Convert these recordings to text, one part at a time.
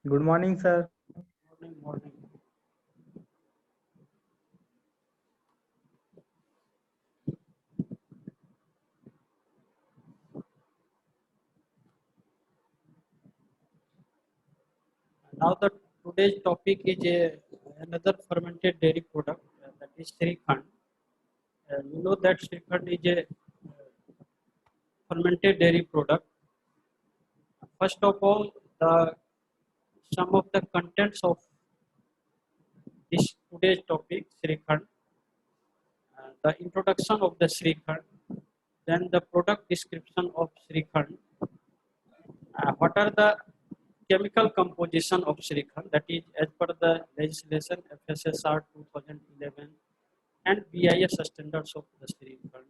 Good morning, sir. Morning, morning. Now the today's topic is another fermented dairy product that is Srikhand. You know that Srikhand is a fermented dairy product. First of all, the some of the contents of this today's topic Srikhand, the introduction of the Srikhand, then the product description of Srikhand, what are the chemical composition of Srikhand, that is as per the legislation FSSR 2011 and BIS standards of the Srikhand.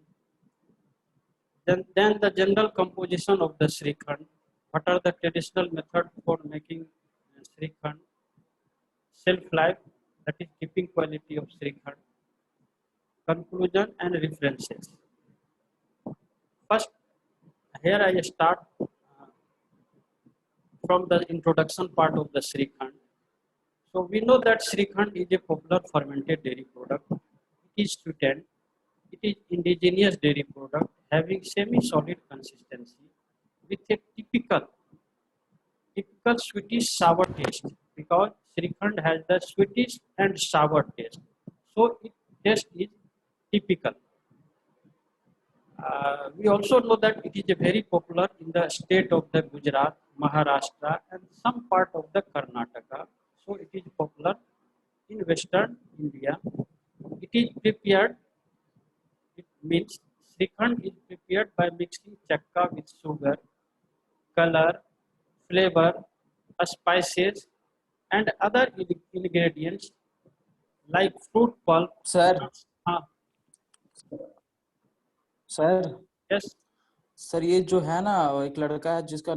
Then the general composition of the Srikhand, what are the traditional methods for making Srikhand, shelf life, that is keeping quality of Srikhand, conclusion and references. First, here I start from the introduction part of the Srikhand. So we know that Srikhand is a popular fermented dairy product. It is sweetened. It is indigenous dairy product having semi-solid consistency with a typical sweetish sour taste, because Srikhand has the sweetish and sour taste. So its taste is typical. We also know that it is a very popular in the state of the Gujarat, Maharashtra, and some part of the Karnataka. So it is popular in Western India. It is prepared. It means Srikhand is prepared by mixing chakka with sugar, color, flavor, spices, and other ingredients like fruit pulp. Sir हाँ, sir yes, sir ये जो है ना वो एक लड़का है जिसका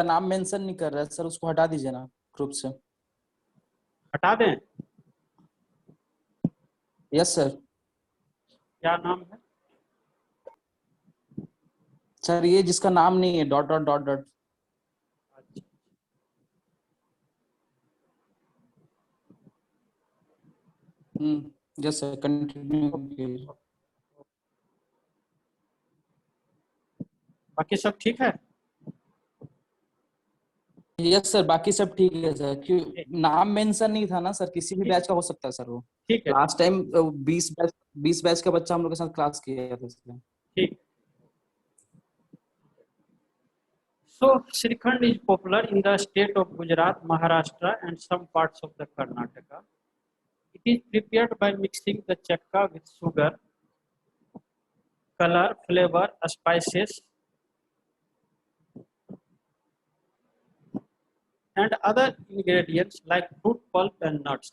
नाम मेंशन नहीं कर रहा है सर, उसको हटा दीजिए ना ग्रुप से। हटा दें। Yes sir. क्या नाम है? सर ये जिसका नाम नहीं है dot dot dot dot. Yes sir, continue कीजिए। बाकी सब ठीक है? यस सर, बाकी सब ठीक है सर। क्यों नाम मेंशन नहीं था ना सर, किसी भी बैच का हो सकता है सर। वो ठीक है, लास्ट टाइम 20 बैच का बच्चा हम लोग के साथ क्लास किया था इसलिए। ठीक। So Srikhand is popular in the state of Gujarat, Maharashtra, and some parts of the Karnataka. It is prepared by mixing the chakka with sugar, color, flavor, spices, and other ingredients like fruit pulp and nuts.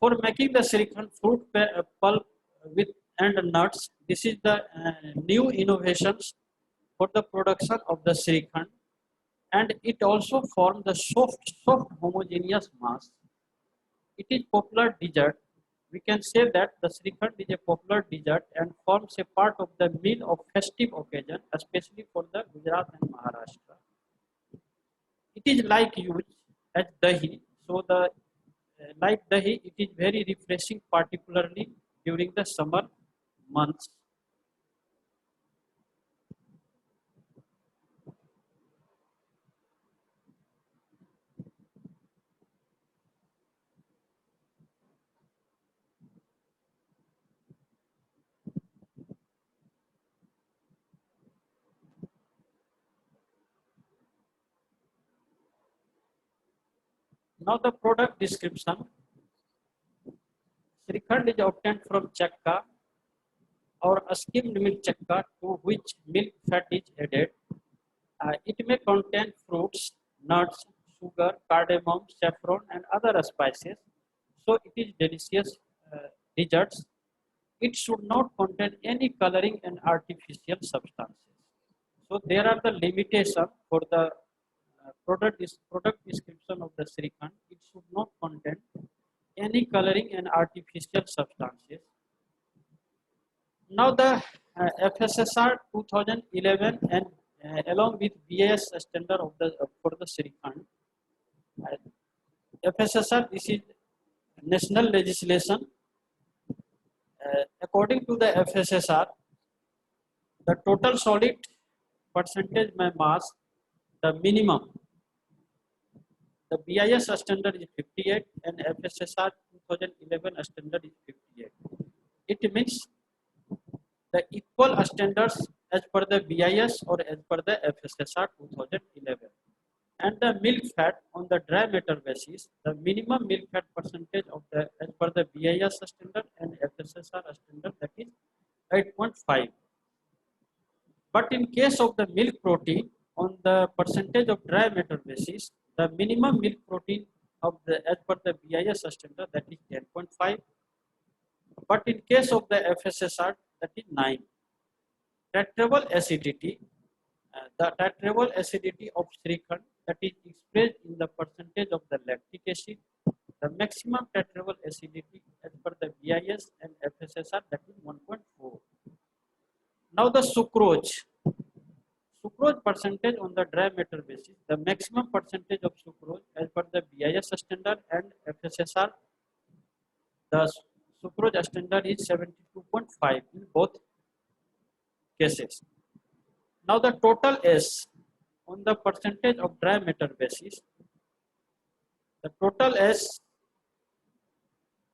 For making the Srikhand fruit pulp with and nuts, this is the new innovations for the production of the Srikhand, and it also forms the soft homogeneous mass. It is popular dessert. We can say that the Srikhand is a popular dessert and forms a part of the meal of festive occasion, especially for the Gujarat and Maharashtra. It is like used as dahi. So the like dahi, it is very refreshing, particularly during the summer months. Now the product description. Srikhand is obtained from chakka or a skimmed milk chakka to which milk fat is added. It may contain fruits, nuts, sugar, cardamom, saffron, and other spices. So it is delicious desserts. It should not contain any coloring and artificial substances. So there are the limitations for the product description of the Srikhand. It should not contain any coloring and artificial substances. Now the FSSR 2011 and along with BIS standard of the for the Srikhand. FSSR, this is national legislation. According to the FSSR, the total solid percentage by mass, the minimum, the BIS standard is 58 and FSSR 2011 standard is 58. It means the equal standards as per the BIS or as per the FSSR 2011. And the milk fat on the dry matter basis, the minimum milk fat percentage of the as per the BIS standard and FSSR standard, that is 8.5. But in case of the milk protein on the percentage of dry matter basis, the minimum milk protein of the as per the BIS standard, that is 10.5. But in case of the FSSR, that is 9. Titratable acidity, the titratable acidity of Srikhand, that is expressed in the percentage of the lactic acid. The maximum titratable acidity as per the BIS and FSSR, that is 1.4. Now the sucrose percentage on the dry matter basis, the maximum percentage of sucrose as per the BIS standard and FSSR, the sucrose standard is 72.5 in both cases. Now the total S on the percentage of dry matter basis, the total S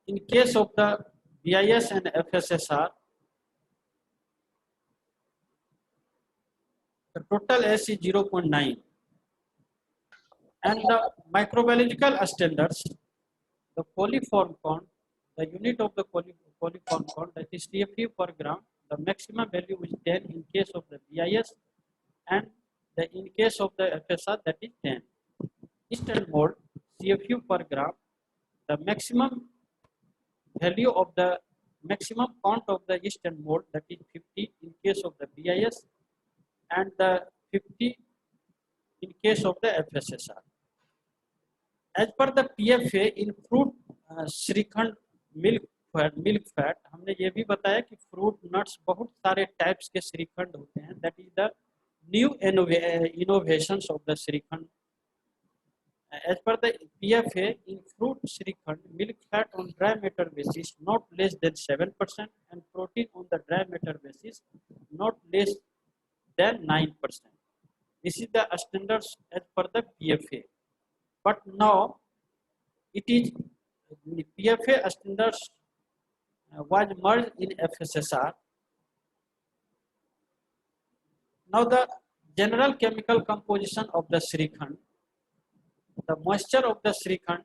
in case of the BIS and FSSR, the total S is 0.9. And the microbiological standards, the coliform count, the unit of the coliform count, that is CFU per gram, the maximum value is 10 in case of the BIS and in case of the FSR, that is 10. Yeast and mold, CFU per gram, the maximum value of the maximum count of the yeast and mold, that is 50 in case of the BIS and the 50 in case of the FSSR. As per the PFA in fruit Srikhand milk fat, हमने ये भी बताया कि fruit nuts बहुत सारे types के श्रीखंड होते हैं. That is the new innovations of the Srikhand. As per the PFA in fruit Srikhand, milk fat on dry matter basis not less than 7% and protein on the dry matter basis not less than 9%. This is the standards as per the PFA. But now it is the PFA standards was merged in FSSR. Now the general chemical composition of the Srikhand, the moisture of the Srikhand,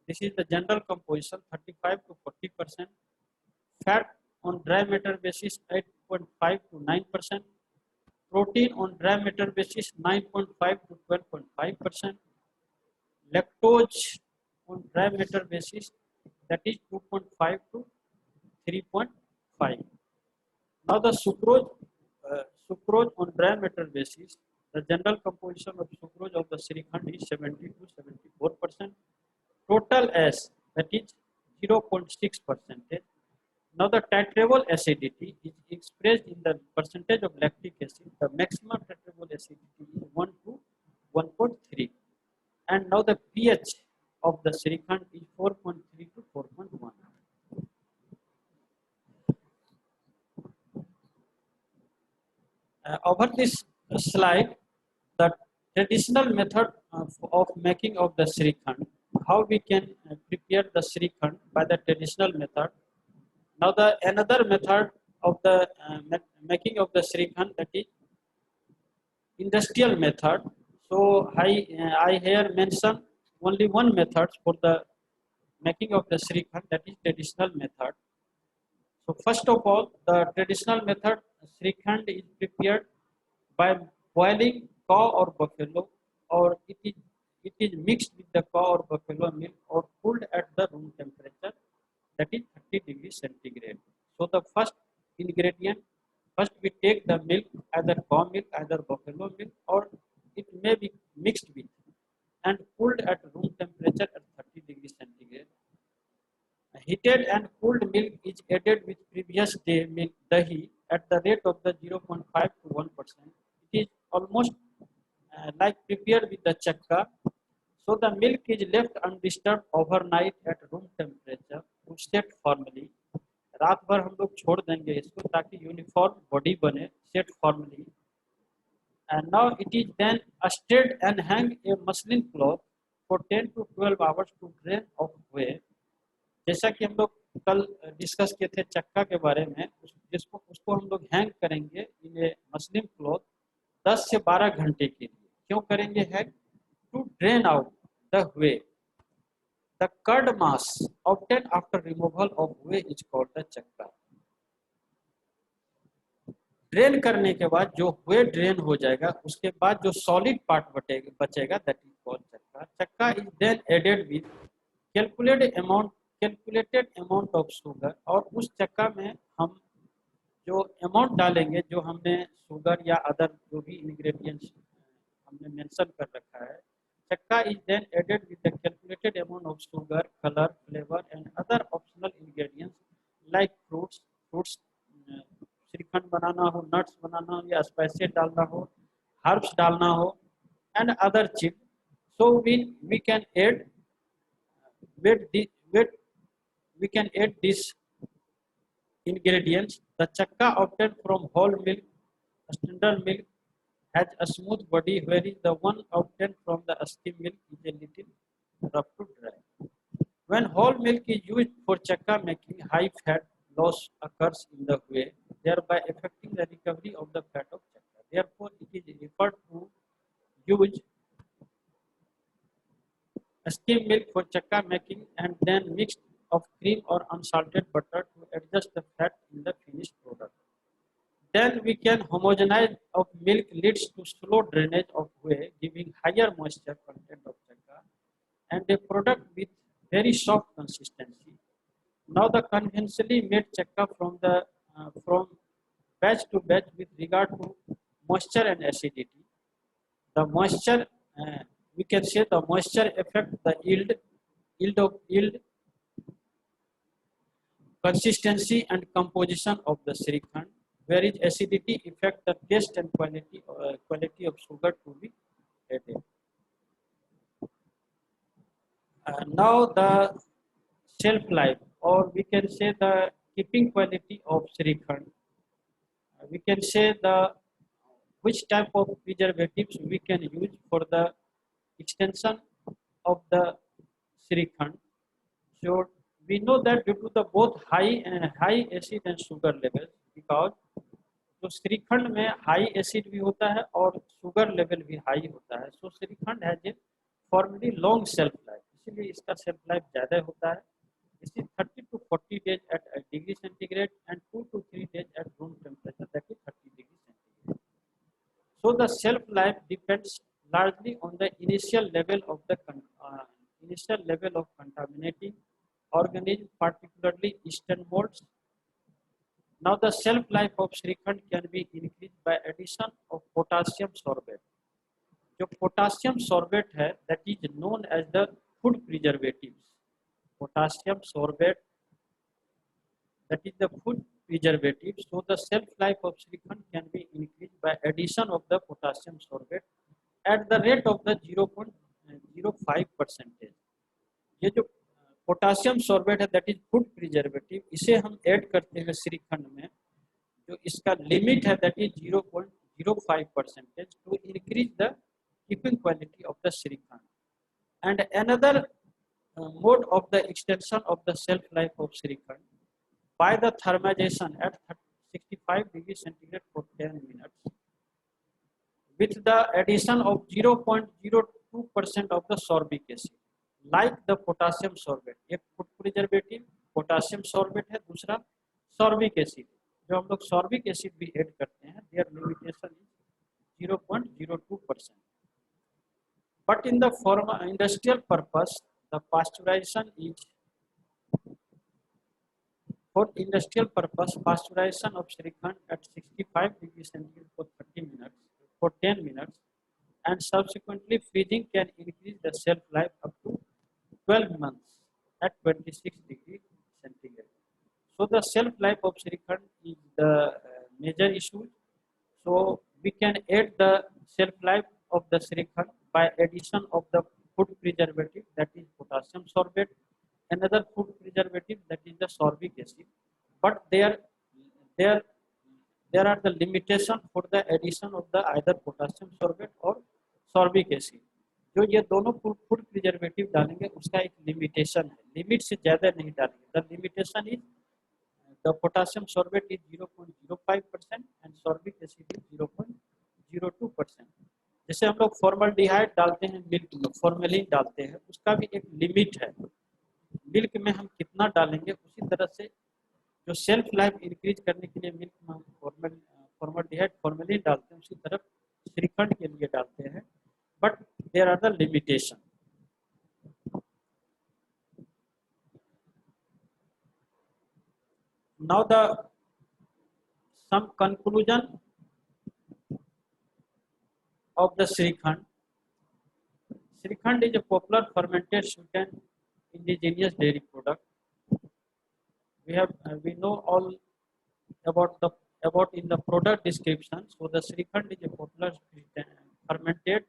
this is the general composition 35 to 40%, fat on dry matter basis 8.5 to 9%, protein on dry matter basis 9.5 to 12.5%, lactose on dry matter basis, that is 2.5 to 3.5. Now the sucrose on dry matter basis, the general composition of sucrose of the Srikhand is 70 to 74%. Total S, that is 0.6%. Now the titratable acidity is expressed in the percentage of lactic acid. The maximum titratable acidity is 1 to 1.3. And now the pH of the Srikhand is 4.3 to 4.1. Over this slide, the traditional method of making of the Srikhand, how we can prepare the Srikhand by the traditional method. Now the another method of the making of the Srikhand, that is industrial method. So I here mention only one method for the making of the Srikhand, that is traditional method. So first of all, the traditional method Srikhand is prepared by boiling cow or buffalo, or it is mixed with the cow or buffalo milk or cooled at the room temperature, that is 30 degrees centigrade. So the first ingredient, first we take the milk, either cow milk, either buffalo milk, or it may be mixed with and cooled at room temperature at 30 degrees centigrade. Heated and cooled milk is added with previous day milk dahi at the rate of the 0.5 to 1%. It is like prepared with the chakka. So the milk is left undisturbed overnight at room temperature to set formally. रात भर हम लोग छोड़ देंगे इसको ताकि uniform body बने, set formally. And now it is then stirred and hang a muslin cloth for 10 to 12 hours to drain off whey. जैसा कि हम लोग कल डिस्कस किए थे चक्का के बारे में, उसको हम लोग हैंग करेंगे इन ए मसलिन क्लॉथ 10 से 12 घंटे के लिए. क्यों करेंगे hang? To drain out the whey. The curd mass obtained after removal of whey is called the chakka. Drain करने के बाद जो हुए ड्रेन हो जाएगा, उसके बाद जो सॉलिड पार्ट बचेगा that is called chakka. Chakka is then added with calculated amount of sugar. और उस चक्का में हम जो अमाउंट डालेंगे, जो हमने शुगर या अदर जो भी इंग्रेडिएंट्स हमने मेंशन कर रखा है, chakka is then added with the calculated amount of sugar, colour, flavour and other optional ingredients like fruits shrikhand बनाना हो, नट्स बनाना हो या स्पाइसेस डालना हो, हर्ब्स डालना हो एंड अदर चीज. सो we can add we can add these ingredients. The chakka obtained from whole milk, standard milk, has a smooth body, whereas the one obtained from the skim milk is a little rough to dry. When whole milk is used for chakka making, high fat loss occurs in the whey, thereby affecting the recovery of the fat of chakka. Therefore, it is referred to use skim milk for chakka making and then mixed of cream or unsalted butter to adjust the fat in the finished product. Then we can homogenize of milk leads to slow drainage of whey, giving higher moisture content of chakka and a product with very soft consistency. Now the conventionally made chakka from batch to batch with regard to moisture and acidity. The moisture, we can say the moisture affect the yield, consistency and composition of the Srikhand, whereas acidity affect the taste and quality of sugar to be added. Now the shelf life, or we can say the keeping quality of Srikhand. We can say the which type of preservatives we can use for the extension of the Srikhand. So we know that due to the both high acid and sugar levels, because तो श्रीखंड में high acid भी होता है और sugar level भी हाई होता है. So shrikhand has a formally long shelf life, इसीलिए इसका सेल्फ लाइफ ज़्यादा होता है. इसी 30 to 40 days at degree centigrade and 2 to 3 days at room temperature, that is 30 degree centigrade. So the shelf life depends largely on the initial level of contaminating organism, particularly yeast molds. Now the shelf life of Srikhand can be increased by addition of potassium sorbate. जो potassium sorbate है, that is known as the food preservatives. Potassium sorbate, that is the food preservative. So the shelf life of Srikhand can be increased by addition of the potassium sorbate at the rate of the 0.05%. ये जो potassium sorbate है that is food preservative, इसे हम add करते हैं श्रीखंड में. जो इसका लिमिट है that is 0.05% to increase the keeping quality of the Shrikhand. And another mode of the extension of the shelf life of Srikhand by the thermization at 65 degrees centigrade for 10 minutes with the addition of 0.02% of the sorbic acid, like the potassium sorbate. एक food preservative potassium sorbate है, दूसरा sorbic acid. जो हम लोग sorbic acid भी add करते हैं, there limitation is 0.02%. But in the industrial purpose, the pasteurization is for industrial purpose. Pasteurization of Srikhand at 65 degrees centigrade for 10 minutes, and subsequently freezing can increase the shelf life up to 12 months at 26 degrees centigrade. So the shelf life of Srikhand is the major issue. So we can add the shelf life of the Shrikhand by addition of the food preservative, that is potassium sorbate, another food preservative, that is the sorbic acid. But there there are the limitation for the addition of the either potassium sorbate or sorbic acid. जो ये दोनों food preservative डालेंगे उसका एक limitation है, limit से ज्यादा नहीं डालेंगे. The limitation is the potassium sorbate is 0.05% and sorbic acid is 0.02%. जैसे हम लोग फॉर्मल्डिहाइड डालते हैं मिल्क में, फॉर्मेलिन डालते हैं, उसका भी एक लिमिट है. मिल्क में हम कितना डालेंगे, उसी तरह से जो सेल्फ लाइफ इंक्रीज करने के लिए मिल्क में हम फॉर्मल्डिहाइड फॉर्मेलिन डालते हैं, उसी तरह श्रीखंड के लिए डालते हैं. But there are the limitation. Now the some conclusion of the Shrikhand. Shrikhand is a popular fermented sweetened indigenous dairy product. We know all about in the product description. So the Shrikhand is a popular fermented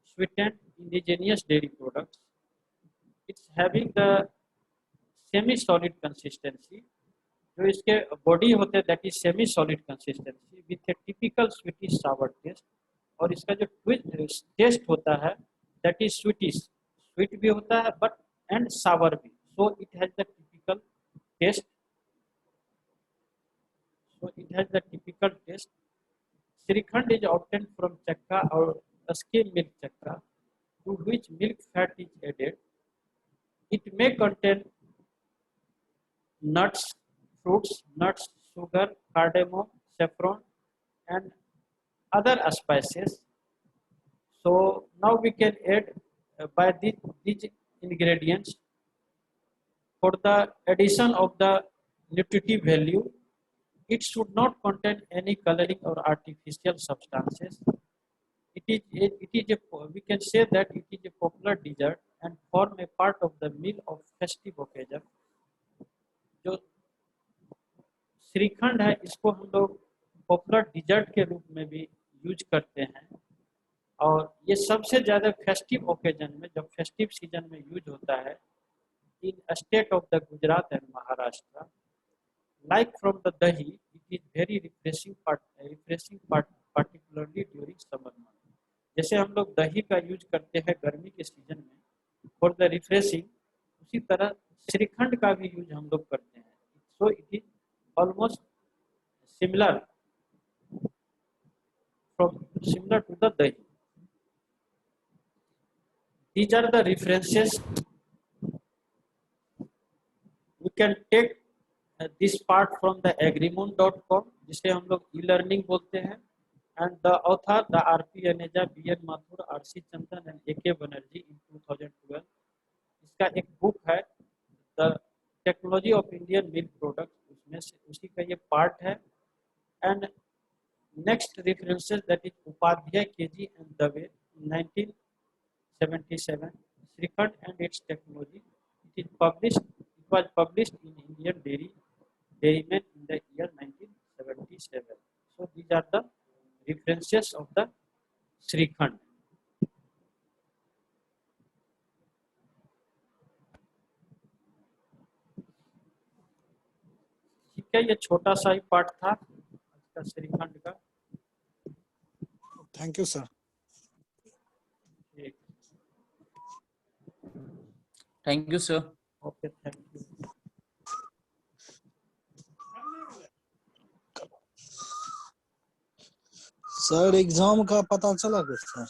sweetened indigenous dairy product. It's having the semi-solid consistency. जो इसके body होते हैं that is semi solid consistency with a typical sweetish sour taste. और इसका जो test होता है that is sweetish, sweet भी होता है बट एंड सावर भी. So it has the typical taste. Shrikhand is obtained from chakka or skim milk chakka, to which milk fat is added. It may contain nuts, fruits, nuts, sugar, cardamom, saffron, and other spices. So now we can add by these ingredients for the addition of the nutritive value. It should not contain any coloring or artificial substances. We can say that it is a popular dessert and form a part of the meal of festive occasion. जो श्रीखंड है इसको हम लोग popular dessert के रूप में भी use करते हैं, और ये सबसे ज़्यादा फेस्टिव ओकेजन में, जब फेस्टिव सीजन में यूज होता है in state of the Gujarat and Maharashtra. Like from the dahi, it is very refreshing particularly during summer month. जैसे हम लोग दही का यूज करते हैं गर्मी के सीजन में फॉर द रिफ्रेशिंग, उसी तरह श्रीखंड का भी यूज हम लोग करते हैं. So it is almost similar to the dahi. These are the references. We can take this part from the agrimoon.com, जिसे हम लोग e-learning बोलते हैं, and the author the R.P. Aneja, B.N. Mathur, R.C. Chandan and A.K. Banerjee in 2012. इसका एक book है the technology of Indian milk product, उसमें से उसी का ये पार्ट है. And next references that is Upadhyay KG and Dave 1977, shrikhand and its technology. It was published in Indian dairyman in the year 1977. So these are the references of the shrikhand. ये छोटा सा ही part था आज का श्रीखंड का. Thank you sir. Thank you sir. Okay, thank you. Sir exam का पता चला कुछ सर?